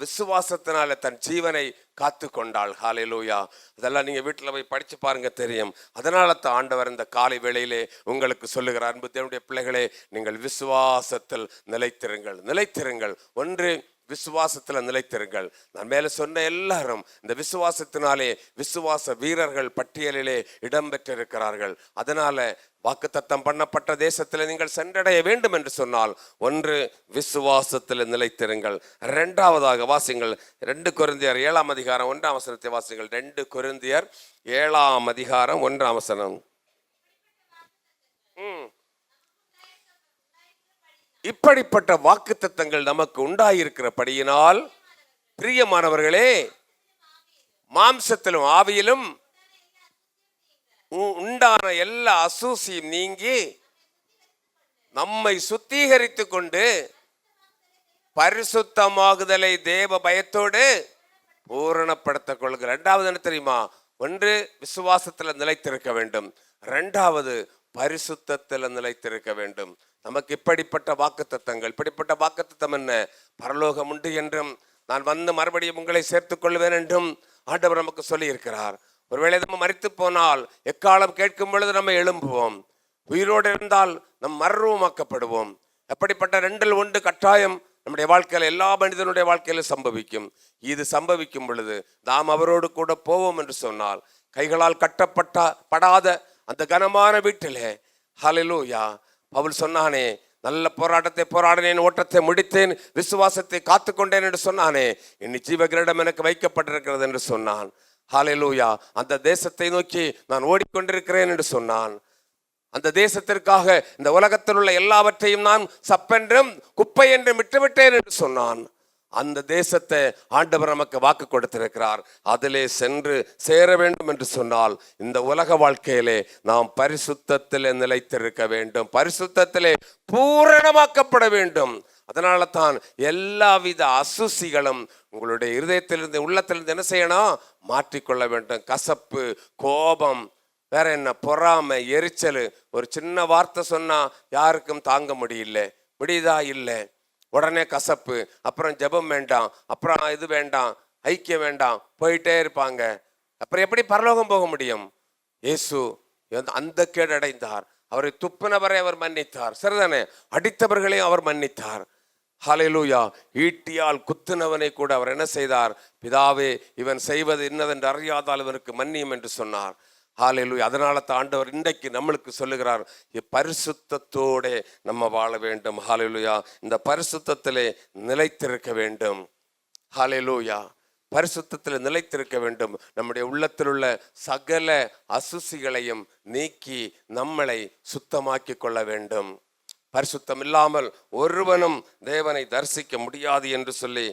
விசுவாசத்தினால தன் ஜீவனை காத்து கொண்டாள். ஹல்லேலூயா. அதெல்லாம் நீங்க வீட்டுல போய் படிச்சு பாருங்க, தெரியும். அதனால தான் ஆண்டவர் இந்த காலை வேளையிலே உங்களுக்கு சொல்லுகிறார், அன்பு தேவனுடைய பிள்ளைகளே, நீங்கள் விசுவாசத்தில் நிலைத்திருங்கள். ஒன்று, விசுவாசத்துல நிலைத்திருங்கள். நான் மேல சொன்ன எல்லாரும் இந்த விசுவாசத்தினாலே விசுவாச வீரர்கள் பட்டியலிலே இடம்பெற்றிருக்கிறார்கள். அதனால வாக்குத்தத்தம் பண்ணப்பட்ட தேசத்தில் நீங்கள் சென்றடைய வேண்டும் என்று சொன்னால், ஒன்று, விசுவாசத்தில் நிலைத்திருங்கள். இரண்டாவதாக வாசிங்கள் 2 கொரிந்தியர் 7ஆம் அதிகாரம் 1ஆம் வசனத்தை வாசிங்கள். 2 கொரிந்தியர் 7ஆம் அதிகாரம் 1ஆம் வசனம். இப்படிப்பட்ட வாக்குத்தத்தங்கள் நமக்கு உண்டாயிருக்கிறபடியினால், பிரியமானவர்களே, மாம்சத்திலும் ஆவியிலும் உண்டான எல்லா அசூசியும் நீங்கி நம்மை சுத்திகரித்து கொண்டு பரிசுத்தமாகுதலை தேவ பயத்தோடு பூரணப்படுத்திக் கொள்ளுங்கள். இரண்டாவது என்ன தெரியுமா? ஒன்று, விசுவாசத்துல நிலைத்திருக்க வேண்டும். இரண்டாவது, பரிசுத்தத்தில் நிலைத்திருக்க வேண்டும். நமக்கு இப்படிப்பட்ட வாக்குத்தத்தங்கள். இப்படிப்பட்ட வாக்குத்தத்தம் என்ன? பரலோகம் உண்டு என்றும், நான் வந்து மறுபடியும் உங்களை சேர்த்துக் கொள்வேன் என்றும் ஆண்டவர் நமக்கு சொல்லி இருக்கிறார். ஒருவேளை நம்ம மரித்து போனால் எக்காலம் கேட்கும் பொழுது நம்ம எழும்புவோம். உயிரோடு இருந்தால் நம் மர்வமாக்கப்படுவோம். எப்படிப்பட்ட 2 ஒன்று கட்டாயம் நம்முடைய வாழ்க்கையில, எல்லா மனிதனுடைய வாழ்க்கையில சம்பவிக்கும். இது சம்பவிக்கும் பொழுது நாம் அவரோடு கூட போவோம் என்று சொன்னால், கைகளால் கட்டப்படாத அந்த கனமான வீட்டிலே, ஹல்லேலூயா, பவுல் சொன்னானே, நல்ல போராட்டத்தை போராடினேன், ஓட்டத்தை முடித்தேன், விசுவாசத்தை காத்து கொண்டேன் என்று சொன்னானே, இனி ஜீவகிரீடம் எனக்கு வைக்கப்பட்டிருக்கிறது என்று சொன்னான். ஹல்லேலூயா. அந்த தேசத்தை நோக்கி நான் ஓடிக்கொண்டிருக்கிறேன் என்று சொன்னான். அந்த தேசத்திற்காக இந்த உலகத்தில் உள்ள எல்லாவற்றையும் நான் சப்பென்றும் குப்பை என்றும் விட்டுவிட்டேன் என்று சொன்னான். அந்த தேசத்தை ஆண்டவர் நமக்கு வாக்கு கொடுத்திருக்கிறார். அதிலே சென்று சேர வேண்டும் என்று சொன்னால், இந்த உலக வாழ்க்கையிலே நாம் பரிசுத்தத்திலே நிலைத்திருக்க வேண்டும். பரிசுத்தத்திலே பூரணமாக்கப்பட வேண்டும். அதனால தான் எல்லாவித அசுசிகளும் உங்களுடைய இருதயத்திலிருந்து உள்ளத்திலிருந்து என்ன செய்யணும்? மாற்றிக்கொள்ள வேண்டும். கசப்பு, கோபம், வேற என்ன, பொறாமை, எரிச்சல். ஒரு சின்ன வார்த்தை சொன்னா யாருக்கும் தாங்க முடியுதா? இல்லை. உடனே கசப்பு, அப்புறம் ஜெபம் வேண்டாம், அப்புறம் இது வேண்டாம், ஐக்கியம் வேண்டாம், போயிட்டே இருப்பாங்க. அப்புறம் எப்படி பரலோகம் போக முடியும்? இயேசு அந்த கேடு அடைந்தார். அவரை துப்பினவரை அவர் மன்னித்தார், சரிதானே? அடித்தவர்களையும் அவர் மன்னித்தார். ஹல்லேலூயா. ஈட்டியால் குத்துனவனை கூட அவர் என்ன செய்தார்? பிதாவே, இவன் செய்வது இன்னதென்று அறியாதால் இவனுக்கு மன்னியும் என்று சொன்னார். ஹல்லேலூயா. அதனால தான் ஆண்டவர் இன்றைக்கு நம்மளுக்கு சொல்லுகிறார், பரிசுத்தத்தோட நம்ம வாழ வேண்டும். ஹல்லேலூயா. இந்த பரிசுத்தத்திலே நிலைத்திருக்க வேண்டும். ஹல்லேலூயா. பரிசுத்தத்தில் நிலைத்திருக்க வேண்டும். நம்முடைய உள்ளத்தில் உள்ள சகல அசுசிகளையும் நீக்கி நம்மளை சுத்தமாக்கி கொள்ள வேண்டும். பரிசுத்தம் இல்லாமல் ஒருவனும் தேவனை தரிசிக்க முடியாது என்று சொல்லி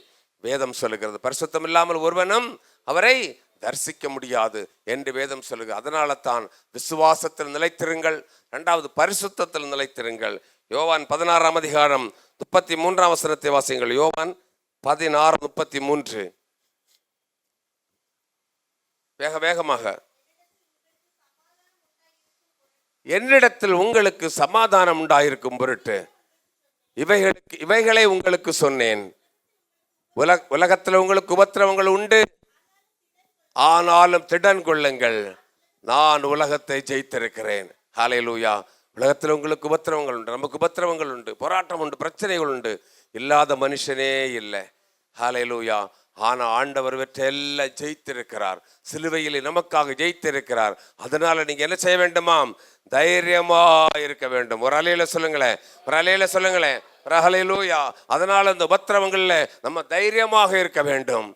வேதம் சொல்லுகிறது. பரிசுத்தம் இல்லாமல் ஒருவனும் அவரை தரிசிக்க முடியாது என்று வேதம் சொல்லுகிறது. அதனால தான் விசுவாசத்தில் நிலைத்திருங்கள், இரண்டாவது பரிசுத்தத்தில் நிலைத்திருங்கள். யோவான் 16ஆம் அதிகாரம் 33ஆம் வசனத்தை வாசியுங்கள். யோவான் 16:33. வேகமாக. என்னிடத்தில் உங்களுக்கு சமாதானம் உண்டாயிருக்கும் பொருட்டு இவைகளை உங்களுக்கு சொன்னேன். உலகத்தில் உங்களுக்கு உபத்திரவங்கள் உண்டு, ஆனாலும் திடன் கொள்ளுங்கள், நான் உலகத்தை ஜெயித்திருக்கிறேன். ஹல்லேலூயா. உலகத்தில் உங்களுக்கு உபத்திரவங்கள் உண்டு, நமக்கு உபத்திரவங்கள் உண்டு, போராட்டம் உண்டு, பிரச்சனைகள் உண்டு. இல்லாத மனுஷனே இல்லை. ஹல்லேலூயா. ஆனா ஆண்டவர் எல்லாம் ஜெயித்திருக்கிறார். சிலுவையில் நமக்காக ஜெயித்திருக்கிறார். அதனால நீங்க என்ன செய்ய வேண்டுமாம்? தைரியமா இருக்க வேண்டும். ஒரு அலையில சொல்லுங்களேன், ஒரு அலையில சொல்லுங்களேன், ஒரு ஹல்லேலூயா. அதனால இந்த உபத்திரவங்கள்ல நம்ம தைரியமாக இருக்க வேண்டும்.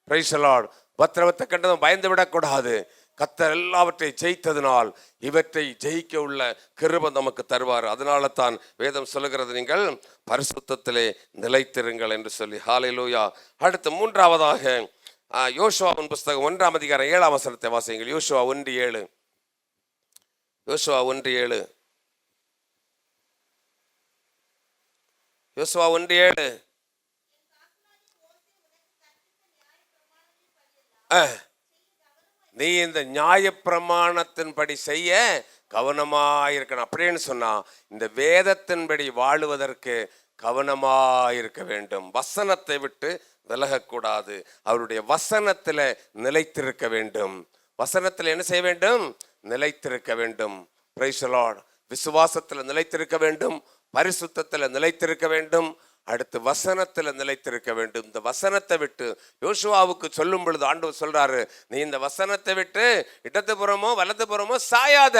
Praise the Lord. உபத்திரவத்தை கண்டதும் பயந்து விடக்கூடாது. கர்த்தர் எல்லாவற்றையும் ஜெயித்ததினால் இவற்றை ஜெயிக்க உள்ள கிருபை நமக்கு தருவார். அதனால தான் வேதம் சொல்லுகிறது, நீங்கள் பரிசுத்தத்திலே நிலைத்திருங்கள் என்று சொல்லி. ஹல்லேலூயா. அடுத்து மூன்றாவதாக யோசுவாவின் புஸ்தகம் 1ஆம் அதிகாரம் 7ஆம் வசனத்தை வாசியுங்கள். யோசுவா 1:7. யோசுவா 1:7. யோசுவா 1:7. நீ இந்த நியாயப்பிரமாணத்தின்படி செய்ய கவனமாயிருக்கணும். அப்படின்னு சொன்னா இந்த வேதத்தின்படி வாழுவதற்கு கவனமாயிருக்க வேண்டும். வசனத்தை விட்டு விலகக்கூடாது. அவருடைய வசனத்துல நிலைத்திருக்க வேண்டும். வசனத்துல என்ன செய்ய வேண்டும்? நிலைத்திருக்க வேண்டும். Praise the Lord. விசுவாசத்துல நிலைத்திருக்க வேண்டும், பரிசுத்தத்துல நிலைத்திருக்க வேண்டும், அடுத்து வசனத்துல நிலைத்திருக்க வேண்டும். இந்த வசனத்தை விட்டு யோசுவாவுக்கு சொல்லும் பொழுது ஆண்டவர் சொல்றாரு, நீ இந்த வசனத்தை விட்டு இடதுபுறமோ வலதுபுறமோ சாயாத.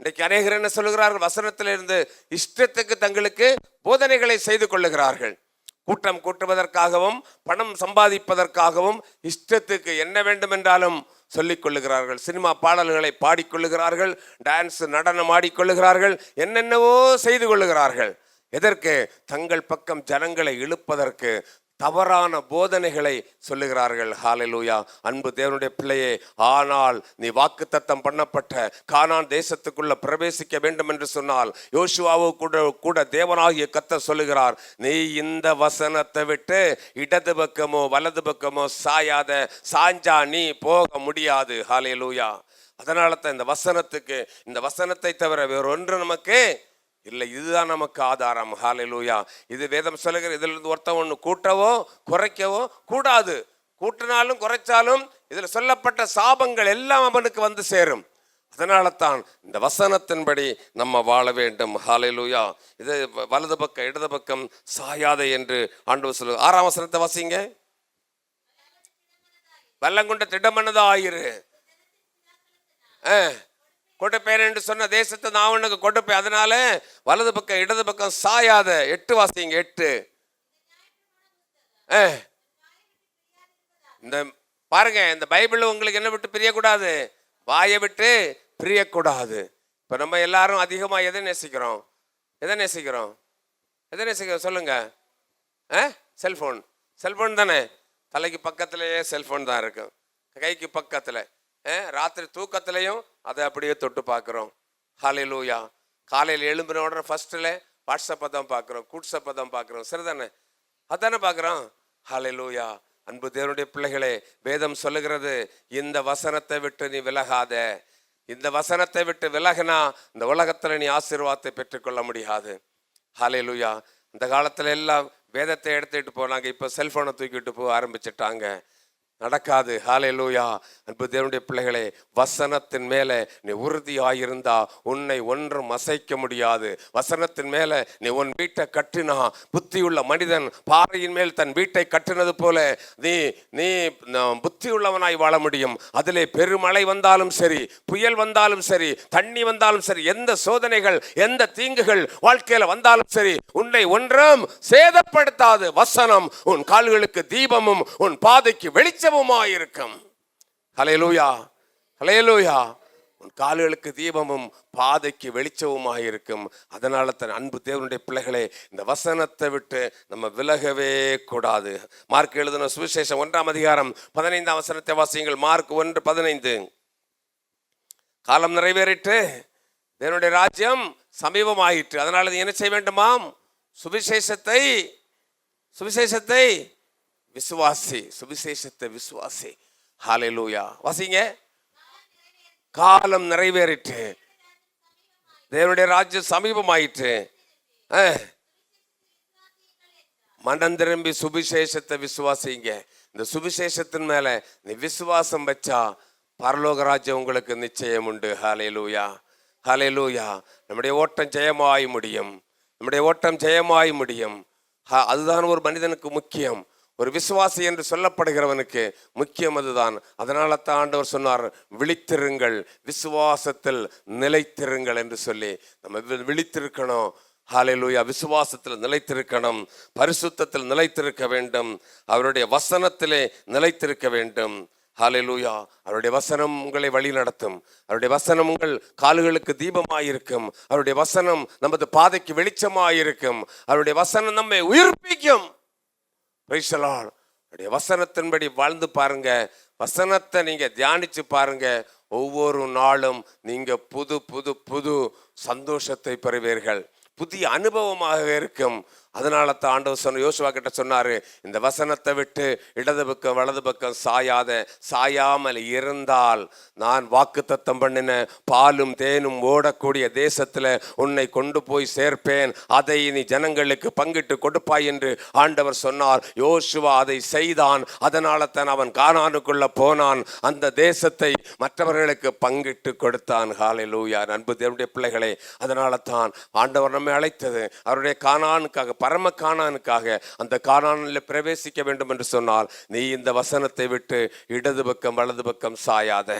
இன்றைக்கு அநேகர் என்ன சொல்லுகிறார்கள்? வசனத்திலிருந்து இஷ்டத்துக்கு தங்களுக்கு போதனைகளை செய்து கொள்ளுகிறார்கள். கூட்டம் கூட்டுவதற்காகவும் பணம் சம்பாதிப்பதற்காகவும் இஷ்டத்துக்கு என்ன வேண்டும் என்றாலும் சொல்லிக் கொள்ளுகிறார்கள். சினிமா பாடல்களை பாடிக்கொள்ளுகிறார்கள், டான்ஸ் நடனம் ஆடிக்கொள்ளுகிறார்கள், என்னென்னவோ செய்து கொள்ளுகிறார்கள். எதற்கு? தங்கள் பக்கம் ஜனங்களை இழுப்பதற்கு தவறான போதனைகளை சொல்லுகிறார்கள். ஹல்லேலூயா. அன்பு தேவனுடைய பிள்ளையே, ஆனால் நீ வாக்குத்தத்தம் பண்ணப்பட்ட கானான் தேசத்துக்குள்ள பிரவேசிக்க வேண்டும் என்று சொன்னால் யோசுவாவோ கூட தேவனாகிய கர்த்தர் சொல்லுகிறார், நீ இந்த வசனத்தை விட்டு இடது பக்கமோ வலது பக்கமோ சாயாத. சாஞ்சா நீ போக முடியாது. ஹல்லேலூயா. அதனால தான் இந்த வசனத்தை தவிர வேறொன்று நமக்கு இல்லை. இதுதான் நமக்கு ஆதாரம். ஹல்லேலூயா. இது வேதம் சொல்லுகிற. இதுல இருந்து ஒருத்தன் ஒன்று கூட்டவோ குறைக்கவோ கூடாது. கூட்டினாலும் குறைச்சாலும் இதுல சொல்லப்பட்ட சாபங்கள் எல்லாம் அவனுக்கு வந்து சேரும். அதனால தான் இந்த வசனத்தின்படி நம்ம வாழ வேண்டும். ஹல்லேலூயா. இது வலது பக்கம் இடது பக்கம் சாயாதே என்று ஆண்டவர் சொல்லு. 6ஆம் வசனத்தை வாசிங்க. வல்லங்குண்ட திடமனதாயிரு, கொடுப்பேன் என்று சொன்ன தேசத்தை நான் உனக்கு கொடுப்பேன். அதனால வலது பக்கம் இடது பக்கம் சாயாத. 8 வாசிங்க. 8. இந்த பாருங்க, இந்த பைபிள் உங்களுக்கு என்ன விட்டு பிரியக்கூடாது? வாயை விட்டு பிரியக்கூடாது. இப்ப நம்ம எல்லாரும் அதிகமா எதை நேசிக்கிறோம்? சொல்லுங்க. செல்போன் தானே. தலைக்கு பக்கத்திலேயே செல்போன் தான் இருக்கும், கைக்கு பக்கத்துல. ராத்திரி தூக்கத்திலையும் அதை அப்படியே தொட்டு பார்க்குறோம். ஹல்லேலூயா. காலையில் எழும்பின உடனே ஃபர்ஸ்ட்ல வாட்ஸ்அப்பை தான் பார்க்குறோம், கூட்ஸப்பை தான் பார்க்குறோம், சரிதானே? அதானே பார்க்குறோம். ஹல்லேலூயா. அன்பு தேவனுடைய பிள்ளைகளே, வேதம் சொல்லுகிறது, இந்த வசனத்தை விட்டு நீ விலகாத. இந்த வசனத்தை விட்டு விலகினா இந்த உலகத்துல நீ ஆசீர்வாதத்தை பெற்றுக்கொள்ள முடியாது. ஹல்லேலூயா. இந்த காலத்துல எல்லாம் வேதத்தை எடுத்துட்டு போனாங்க, இப்ப செல்போனை தூக்கிட்டு போக ஆரம்பிச்சிட்டாங்க. நடக்காது. ஹல்லேலூயா. அன்பு தேவனுடைய பிள்ளைகளே, வசனத்தின் மேல நீ உறுதியாயிருந்தா உன்னை ஒன்றும் அசைக்க முடியாது. வசனத்தின் மேல நீ உன் வீட்டை கட்டினா, புத்தியுள்ள மனிதன் பாறையின் மேல் தன் வீட்டை கட்டினது போல நீ நீ புத்தியுள்ளவனாய் வாழ முடியும். அதிலே பெருமழை வந்தாலும் சரி, புயல் வந்தாலும் சரி, தண்ணி வந்தாலும் சரி, எந்த சோதனைகள் எந்த தீங்குகள் வாழ்க்கையில வந்தாலும் சரி, உன்னை ஒன்றும் சேதப்படுத்தாது. வசனம் உன் கால்களுக்கு தீபமும் உன் பாதைக்கு வெளிச்சம் இருக்கும். ஹல்லேலூயா. ஹல்லேலூயா. உன் கால்களுக்கு தீபமும் பாதைக்கு வெளிச்சமுமாக இருக்கும். அதனால தான் அன்பு தேவனுடைய பிள்ளைகளே, இந்த வசனத்தை விட்டு நம்ம விலகவே கூடாது. மார்க் எழுதின சுவிசேஷம் 1ஆம் அதிகாரம் 15ஆம் வசனத்தை வாசியுங்கள். மார்க் 1:15. காலம் நிறைவேறிட்டு, தேவனுடைய ராஜ்யம் சமீபமாயிற்று. அதனால நீ என்ன செய்ய வேண்டுமாம்? சுவிசேஷத்தை விசுவாசி. சுவிசேஷத்தை விசுவாசி. ஹல்லேலூயா. வாசிங்க. காலம் நிறைவேறிட்டு, தேவனுடைய ராஜ்யம் சமீபமாயிற்று. மனம் திரும்பி சுவிசேஷத்தை விசுவாசிங்க. இந்த சுவிசேஷத்தின் மேல நீ விசுவாசம் வச்சா பரலோக ராஜ்யம் உங்களுக்கு நிச்சயம் உண்டு. ஹல்லேலூயா. ஹல்லேலூயா. நம்முடைய ஓட்டம் ஜெயமாய் முடியும். நம்முடைய ஓட்டம் ஜெயமாய் முடியும். அதுதான் ஒரு மனிதனுக்கு முக்கியம். ஒரு விசுவாசி என்று சொல்லப்படுகிறவனுக்கு முக்கியம் அதுதான். அதனால தான் ஆண்டவர் சொன்னார், விழித்திருங்கள், விசுவாசத்தில் நிலைத்திருங்கள் என்று சொல்லி. நம்ம விழித்திருக்கணும். ஹல்லேலூயா. விசுவாசத்தில் நிலைத்திருக்கணும், பரிசுத்தத்தில் நிலைத்திருக்க வேண்டும், அவருடைய வசனத்திலே நிலைத்திருக்க வேண்டும். ஹல்லேலூயா. அவருடைய வசனம் உங்களை வழி நடத்தும். அவருடைய வசனம் உங்கள் கால்களுக்கு தீபமாயிருக்கும். அவருடைய வசனம் நமது பாதைக்கு வெளிச்சமாயிருக்கும். அவருடைய வசனம் நம்மை உயிர்ப்பிக்கும். Price the Lord. அவருடைய வசனத்தின்படி வாழ்ந்து பாருங்க. வசனத்தை நீங்க தியானிச்சு பாருங்க. ஒவ்வொரு நாளும் நீங்க புது புது புது சந்தோஷத்தை பெறுவீர்கள். புதிய அனுபவமாக இருக்கும். அதனால தான் ஆண்டவர் சொன்ன யோசுவா கிட்ட சொன்னாரு, இந்த வசனத்தை விட்டு இடது பக்கம் வலது பக்கம் சாயாமல் இருந்தால் நான் வாக்குத்தத்தம் பண்ணின பாலும் தேனும் ஓடக்கூடிய தேசத்துல உன்னை கொண்டு போய் சேர்ப்பேன், அதை நீ ஜனங்களுக்கு பங்கிட்டு கொடுப்பாய் என்று ஆண்டவர் சொன்னார். யோசுவா அதை செய்தான். அதனால தான் அவன் கானானுக்குள்ள போனான். அந்த தேசத்தை மற்றவர்களுக்கு பங்கிட்டு கொடுத்தான். ஹல்லேலூயா. அன்பு தேவனுடைய பிள்ளைகளே, அதனால தான் ஆண்டவர் நம்மை அழைத்தது அவருடைய கானானுக்காக, பரம கானானுக்காக. அந்த கானானில் பிரவேசிக்க வேண்டும் என்று சொன்னால் நீ இந்த வசனத்தை விட்டு இடது பக்கம் வலது பக்கம் சாயாத.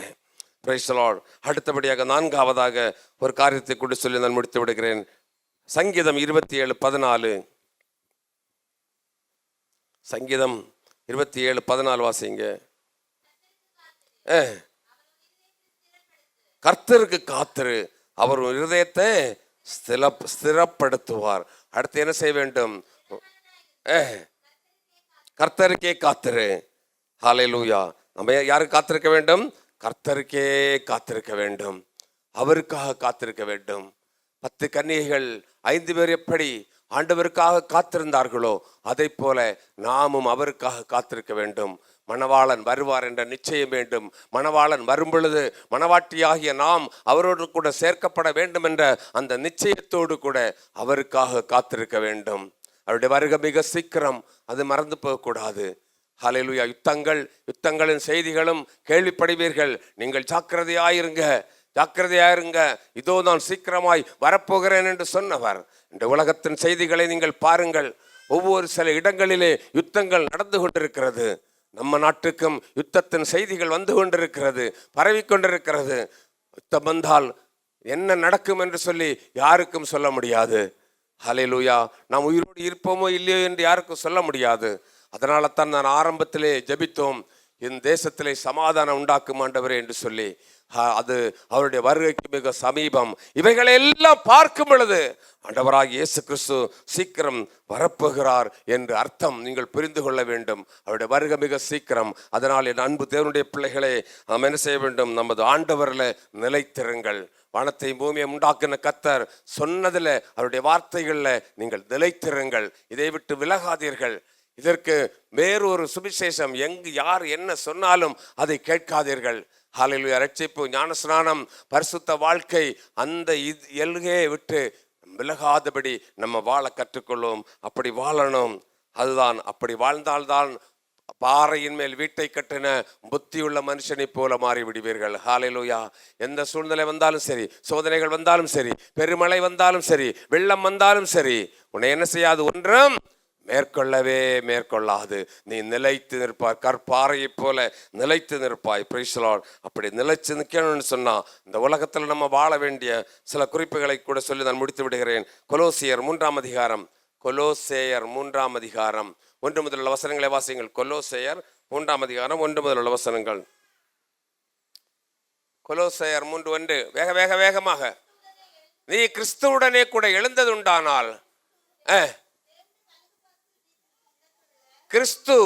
Price the Lord. அடுத்தபடியாக 4ஆவதாக ஒரு காரியத்தை கூட சொல்லி நான் முடித்து விடுகிறேன். சங்கீதம் 27:14. சங்கீதம் 27:14 வாசிங்க. கர்த்தருக்கு காத்திரு, அவர் இருதயத்தை ஸ்திரப்படுத்துவார். அடுத்து என்ன செய்ய வேண்டும்? கர்த்தருக்கே காத்திரு. ஹல்லேலூயா. நம்ம யாருக்கு காத்திருக்க வேண்டும்? கர்த்தருக்கே காத்திருக்க வேண்டும். அவருக்காக காத்திருக்க வேண்டும். 10 கன்னிகைகள் 5 பேர் எப்படி ஆண்டவருக்காக காத்திருந்தார்களோ அதை போல நாமும் அவருக்காக காத்திருக்க வேண்டும். மணவாளன் வருவார் என்ற நிச்சயம் வேண்டும். மணவாளன் வரும் பொழுது மணவாட்டியாகிய நாம் அவரோடு கூட சேர்க்கப்பட வேண்டும் என்ற அந்த நிச்சயத்தோடு கூட அவருக்காக காத்திருக்க வேண்டும். அவருடைய வருகை மிக சீக்கிரம், அது மறந்து போகக்கூடாது. ஹல்லேலூயா. யுத்தங்களின் செய்திகளும் கேள்விப்படுவீர்கள். நீங்கள் ஜாக்கிரதையாயிருங்க, இதோ நான் சீக்கிரமாய் வரப்போகிறேன் என்று சொன்னவர். இந்த உலகத்தின் செய்திகளை நீங்கள் பாருங்கள். ஒவ்வொரு சில இடங்களிலே யுத்தங்கள் நடந்து கொண்டிருக்கிறது. நம்ம நாட்டுக்கும் யுத்தத்தின் செய்திகள் வந்து கொண்டிருக்கிறது, பரவி கொண்டிருக்கிறது. யுத்தம் வந்தால் என்ன நடக்கும் என்று சொல்லி யாருக்கும் சொல்ல முடியாது. ஹல்லேலூயா. நாம் உயிரோடு இருப்போமோ இல்லையோ என்று யாருக்கும் சொல்ல முடியாது. அதனால தான் நான் ஆரம்பத்திலே ஜெபித்தோம், இந்த தேசத்திலே சமாதானம் உண்டாக்கும் ஆண்டவரே என்று சொல்லி அது அவருடைய வருகைக்கு மிக சமீபம். இவைகளை எல்லாம் பார்க்கும் பொழுது ஆண்டவராகிய இயேசு கிறிஸ்து சீக்கிரம் வரப்போகிறார் என்று அர்த்தம் நீங்கள் புரிந்து கொள்ள வேண்டும். அவருடைய வருகை மிக சீக்கிரம். அதனால் என் அன்பு தேவனுடைய பிள்ளைகளே, நாம் என்ன செய்ய வேண்டும்? நமது ஆண்டவரில் நிலைத்திருங்கள். வானத்தை பூமியை உண்டாக்குன கர்த்தர் சொன்னதில், அவருடைய வார்த்தைகளில் நீங்கள் நிலைத்திருங்கள். இதை விட்டு விலகாதீர்கள். இதற்கு வேறொரு சுவிசேஷம் எங்கு யார் என்ன சொன்னாலும் அதை கேட்காதீர்கள். ஹல்லேலூயா. ரட்சிப்பு, ஞானஸ்நானம், பரிசுத்த வாழ்க்கை, அந்த எல்கையை விட்டு விலகாதபடி நம்ம வாழ கற்றுக்கொள்ளும். அப்படி வாழணும். அதுதான், அப்படி வாழ்ந்தால்தான் பாறையின் மேல் வீட்டை கட்டின புத்தியுள்ள மனுஷனை போல மாறி விடுவீர்கள். ஹல்லேலூயா. எந்த சூழ்நிலை வந்தாலும் சரி, சோதனைகள் வந்தாலும் சரி, பெருமழை வந்தாலும் சரி, வெள்ளம் வந்தாலும் சரி, உன்னை என்ன செய்யாது? ஒன்றும் மேற்கொள்ளவே மேற்கொள்ளாது. நீ நிலைத்து நிற்பாய். கற்பாறையை போல நிலைத்து நிற்பாய். Price the Lord. அப்படி நிலைச்சு நிற்கணும்னு சொன்னா இந்த உலகத்தில் நம்ம வாழ வேண்டிய சில குறிப்புகளை கூட சொல்லி நான் முடித்து விடுகிறேன். கொலோசியர் 3ஆம் அதிகாரம், கொலோசேயர் 3ஆம் அதிகாரம் 1 முதல் உள்ள வசனங்களை வாசியுங்கள். கொலோசேயர் 3ஆம் அதிகாரம் 1 முதல் உள்ள வசனங்கள். கொலோசேயர் 3:1. வேக வேக வேகமாக. நீ கிறிஸ்துவுடனே கூட எழுந்ததுண்டானால், கிறிஸ்து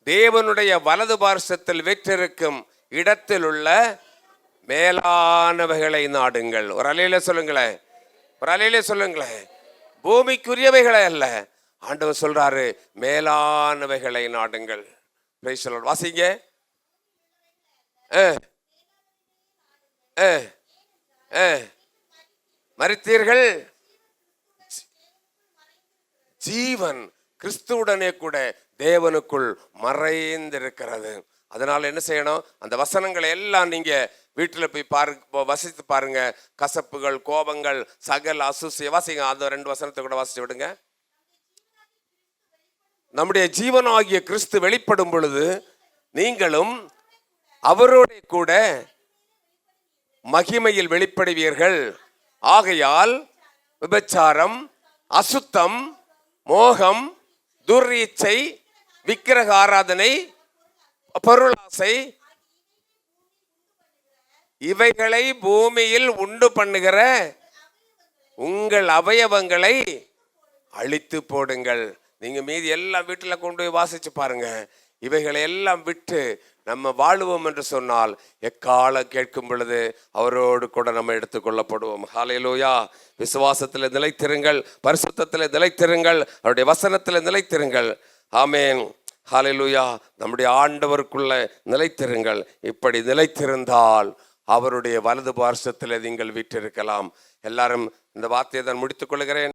தேவனுடைய வலது பார்சத்தில் வீற்றிருக்கும் இடத்தில் உள்ள மேலானவைகளை நாடுங்கள். ஒரு அலையில சொல்லுங்களேன், ஒரு அலையில சொல்லுங்களேன். பூமிக்குரியவைகளை அல்ல, ஆண்டவர் சொல்றாரு மேலானவைகளை நாடுங்கள். Price the Lord. வாசிங்க. மரித்தீர்கள், ஜீவன் கிறிஸ்துவுடனே கூட தேவனுக்குள் மறைந்திருக்கிறது. அதனால என்ன செய்யணும்? அந்த வசனங்களை எல்லாம் நீங்க வீட்டில் போய் வசித்து பாருங்க. கசப்புகள், கோபங்கள், சகல அசூசிய வாசிங்க. அந்த 2 வசனத்தை கூட வாசிச்சு விடுங்க. நம்முடைய ஜீவனாகிய கிறிஸ்து வெளிப்படும் பொழுது நீங்களும் அவரோட கூட மகிமையில் வெளிப்படுவீர்கள். ஆகையால் விபச்சாரம், அசுத்தம், மோகம், துர்ரீச்சை, விக்கிரக ஆராதனை, பொருளாசை இவைகளை பூமியில் உண்டு பண்ணுகிற உங்கள் அவயவங்களை அழித்து போடுங்கள். நீங்க மீதி எல்லாம் வீட்டில் கொண்டு போய் வாசிச்சு பாருங்க. இவைகளை எல்லாம் விட்டு நம்ம வாழுவோம் என்று சொன்னால் எக்காலம் கேட்கும் பொழுது அவரோடு கூட நம்ம எடுத்துக்கொள்ளப்படுவோம். ஹல்லேலூயா. விசுவாசத்தில் நிலைத்திருங்கள், பரிசுத்தத்தில் நிலைத்திருங்கள், அவருடைய வசனத்தில் நிலைத்திருங்கள். ஆமேன். ஹல்லேலூயா. நம்முடைய ஆண்டவருக்குள்ள நிலைத்திருங்கள். இப்படி நிலைத்திருந்தால் அவருடைய வலது பார்சத்தில் நீங்கள் வீற்றிருக்கலாம். எல்லாரும் இந்த வார்த்தையை தான் முடித்துக் கொள்கிறேன்.